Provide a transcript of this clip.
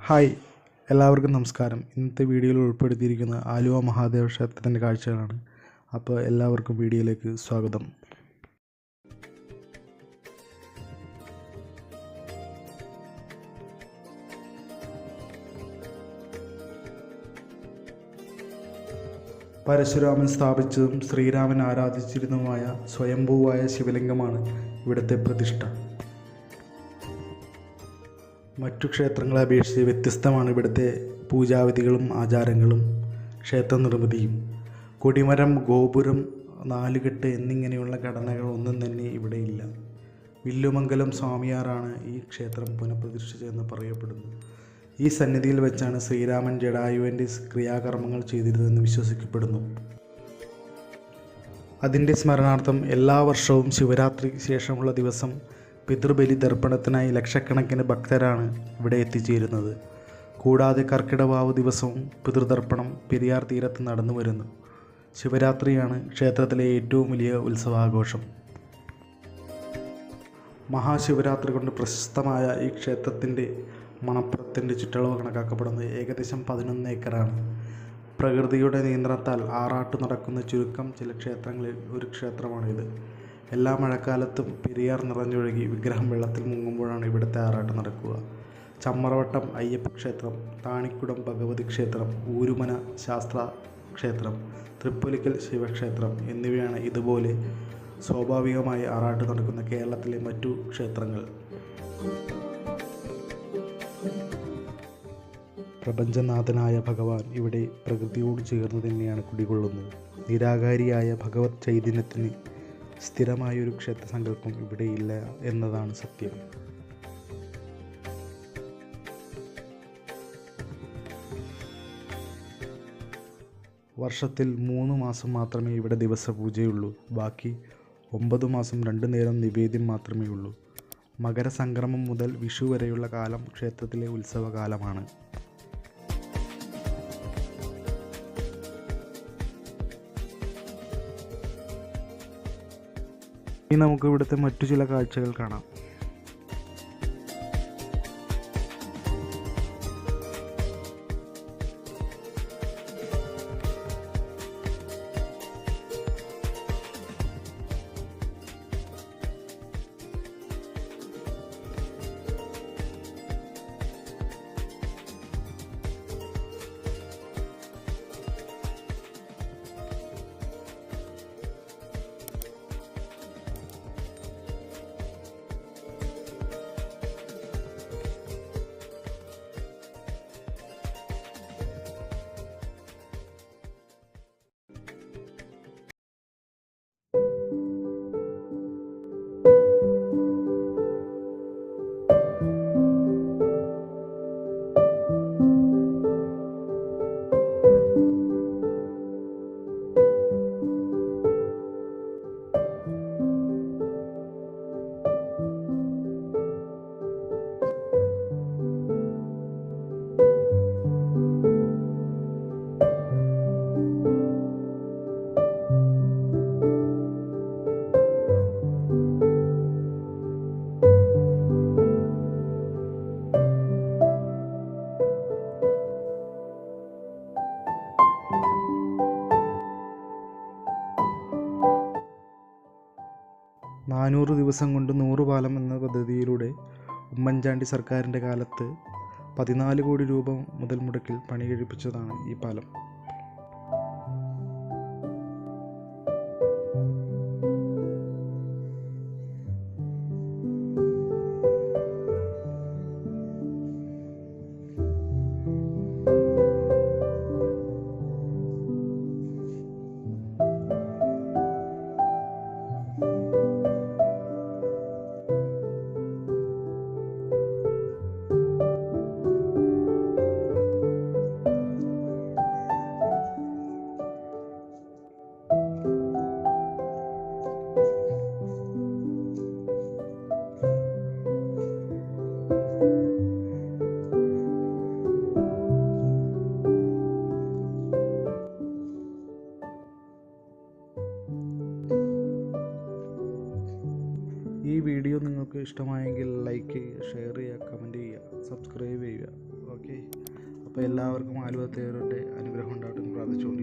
Hi, എല്ലാവർക്കും നമസ്കാരം. ഇന്നത്തെ വീഡിയോയിൽ ഉൾപ്പെടുത്തിയിരിക്കുന്ന ആലുവ മഹാദേവ ക്ഷേത്രത്തിൻ്റെ കാഴ്ചകളാണ്. അപ്പോൾ എല്ലാവർക്കും വീഡിയോയിലേക്ക് സ്വാഗതം. പരശുരാമൻ സ്ഥാപിച്ചതും ശ്രീരാമൻ ആരാധിച്ചിരുന്നതുമായ സ്വയംഭൂവായ ശിവലിംഗമാണ് ഇവിടുത്തെ പ്രതിഷ്ഠ. മറ്റു ക്ഷേത്രങ്ങളെ അപേക്ഷിച്ച് വ്യത്യസ്തമാണ് ഇവിടുത്തെ പൂജാവിധികളും ആചാരങ്ങളും ക്ഷേത്ര നിർമ്മിതിയും. കൊടിമരം, ഗോപുരം, നാലുകെട്ട് എന്നിങ്ങനെയുള്ള ഘടനകളൊന്നും തന്നെ ഇവിടെയില്ല. വില്ലുമംഗലം സ്വാമിയാറാണ് ഈ ക്ഷേത്രം പുനഃപ്രതിഷ്ഠിച്ചതെന്ന് പറയപ്പെടുന്നു. ഈ സന്നിധിയിൽ വെച്ചാണ് ശ്രീരാമൻ ജടായുവിൻ്റെ ക്രിയാകർമ്മങ്ങൾ ചെയ്തിരുന്നതെന്ന് വിശ്വസിക്കപ്പെടുന്നു. അതിൻ്റെ സ്മരണാർത്ഥം എല്ലാ വർഷവും ശിവരാത്രിക്ക് ശേഷമുള്ള ദിവസം പിതൃബലി തർപ്പണത്തിനായി ലക്ഷക്കണക്കിന് ഭക്തരാണ് ഇവിടെ എത്തിച്ചേരുന്നത്. കൂടാതെ കർക്കിടവാവ് ദിവസവും പിതൃതർപ്പണം പെരിയാർ തീരത്ത് നടന്നു വരുന്നു. ശിവരാത്രിയാണ് ക്ഷേത്രത്തിലെ ഏറ്റവും വലിയ ഉത്സവാഘോഷം. മഹാശിവരാത്രി കൊണ്ട് പ്രശസ്തമായ ഈ ക്ഷേത്രത്തിൻ്റെ മണപ്പുറത്തിൻ്റെ ചുറ്റളവ് കണക്കാക്കപ്പെടുന്നത് ഏകദേശം 11 ഏക്കറാണ്. പ്രകൃതിയുടെ നിയന്ത്രണത്താൽ ആറാട്ട് നടക്കുന്ന ചുരുക്കം ചില ക്ഷേത്രങ്ങളിൽ ഒരു ക്ഷേത്രമാണിത്. എല്ലാ മഴക്കാലത്തും പെരിയാർ നിറഞ്ഞൊഴുകി വിഗ്രഹം വെള്ളത്തിൽ മുങ്ങുമ്പോഴാണ് ഇവിടുത്തെ ആറാട്ട് നടക്കുക. ചമ്മറവട്ടം അയ്യപ്പ ക്ഷേത്രം, താണിക്കുടം ഭഗവതി ക്ഷേത്രം, ഊരുമന ശാസ്ത്ര ക്ഷേത്രം, തൃപ്പൊലിക്കൽ ശിവക്ഷേത്രം എന്നിവയാണ് ഇതുപോലെ സ്വാഭാവികമായി ആറാട്ട് നടക്കുന്ന കേരളത്തിലെ മറ്റു ക്ഷേത്രങ്ങൾ. പ്രപഞ്ചനാഥനായ ഭഗവാൻ ഇവിടെ പ്രകൃതിയോട് ചേർന്ന് തന്നെയാണ് കുടികൊള്ളുന്നത്. നിരാകാരിയായ ഭഗവത് ചൈതന്യത്തിന് സ്ഥിരമായൊരു ക്ഷേത്രസങ്കല്പം ഇവിടെയില്ല എന്നതാണ് സത്യം. വർഷത്തിൽ 3 മാസം മാത്രമേ ഇവിടെ ദിവസപൂജയുള്ളൂ. ബാക്കി 9 മാസം 2 നേരം നിവേദ്യം മാത്രമേ ഉള്ളൂ. മകരസംക്രമം മുതൽ വിഷു വരെയുള്ള കാലം ക്ഷേത്രത്തിലെ ഉത്സവകാലമാണ്. ഇനി നമുക്ക് ഇവിടുത്തെ മറ്റു ചില കാഴ്ചകൾ കാണാം. "400 ദിവസം കൊണ്ട് 100 പാലം" എന്ന പദ്ധതിയിലൂടെ ഉമ്മൻചാണ്ടി സർക്കാരിൻ്റെ കാലത്ത് 14 കോടി രൂപ മുതൽ മുടക്കിൽ പണി കഴിപ്പിച്ചതാണ് ഈ പാലം. ഈ വീഡിയോ നിങ്ങൾക്ക് ഇഷ്ടമായെങ്കിൽ ലൈക്ക് ചെയ്യുക, ഷെയർ ചെയ്യുക, കമൻറ്റ് ചെയ്യുക, സബ്സ്ക്രൈബ് ചെയ്യുക. ഓക്കെ. അപ്പോൾ എല്ലാവർക്കും ആലുവ തേവരുടെ അനുഗ്രഹം ഉണ്ടാവട്ടെ എന്ന് പ്രാർത്ഥിച്ചുകൊണ്ട്